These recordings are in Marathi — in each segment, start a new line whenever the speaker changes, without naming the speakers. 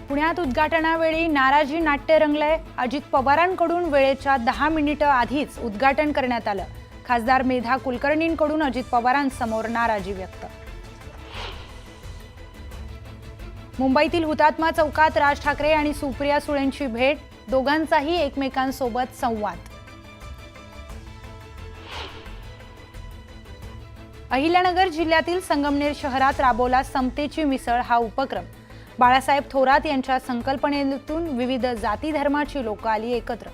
पुण्यात उद्घाटनावेळी नाराजी नाट्य रंगलंय। अजित पवारांकडून वेळेच्या 10 मिनिटं आधीच उद्घाटन करण्यात आलं। खासदार मेधा कुलकर्णींकडून अजित पवारांसमोर नाराजी व्यक्त। मुंबईतील हुतात्मा चौकात राज ठाकरे आणि सुप्रिया सुळेंची भेट, दोघांचाही एकमेकांसोबत संवाद। अहिल्यानगर जिल्ह्यातील संगमनेर शहरात राबवला समतेची मिसळ हा उपक्रम। बाळासाहेब थोरात यांच्या संकल्पनेतून विविध जाती धर्माची लोक आली एकत्र।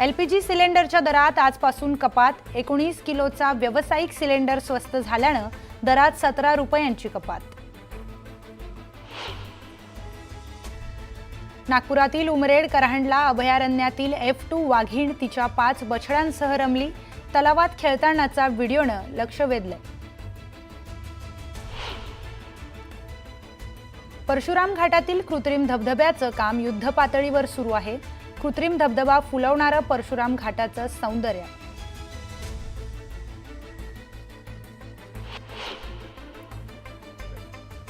एलपीजी सिलेंडरच्या दरात आजपासून कपात। 19 किलोचा व्यावसायिक सिलेंडर स्वस्त झाल्यानं दरात 17 रुपयांची कपात। नागपुरातील उमरेड करहंडला अभयारण्यातील F2 वाघीण तिच्या 5 बछड्यांसह रमली। तलावात खेळतानाचा व्हिडिओनं लक्ष वेधलं। परशुराम घाटातील कृत्रिम धबधब्याचं काम युद्धपातळीवर सुरू आहे। कृत्रिम धबधबा फुलवणारं परशुराम घाटाचं सौंदर्य।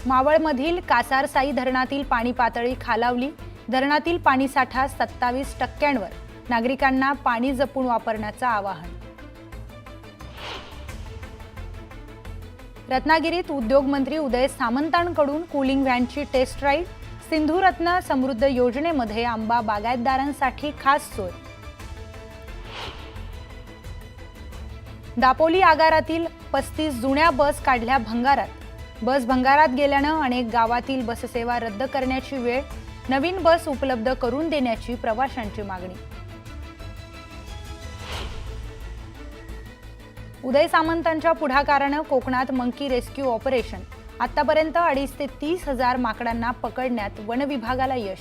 मावळमधील कासारसाई धरणातील पाणी पातळी खालावली। धरणातील पाणीसाठा 27%वर। नागरिकांना पाणी जपून वापरण्याचं आवाहन। रत्नागिरीत उद्योगमंत्री उदय सामंतांकडून कूलिंग व्हॅनची टेस्ट राईड। सिंधुरत्न समृद्ध योजनेमध्ये आंबा बागायतदारांसाठी खास सोय। दापोली आगारातील 35 जुन्या बस काढल्या भंगारात। बस भंगारात गेल्यानं अनेक गावातील बससेवा रद्द करण्याची वेळ। नवीन बस उपलब्ध करून देण्याची प्रवाशांची मागणी। उदय सामंतांच्या पुढाकारानं कोकणात मंकी रेस्क्यू ऑपरेशन। आतापर्यंत 2.5 ते 30 हजार माकडांना पकडण्यात वन विभागाला यश।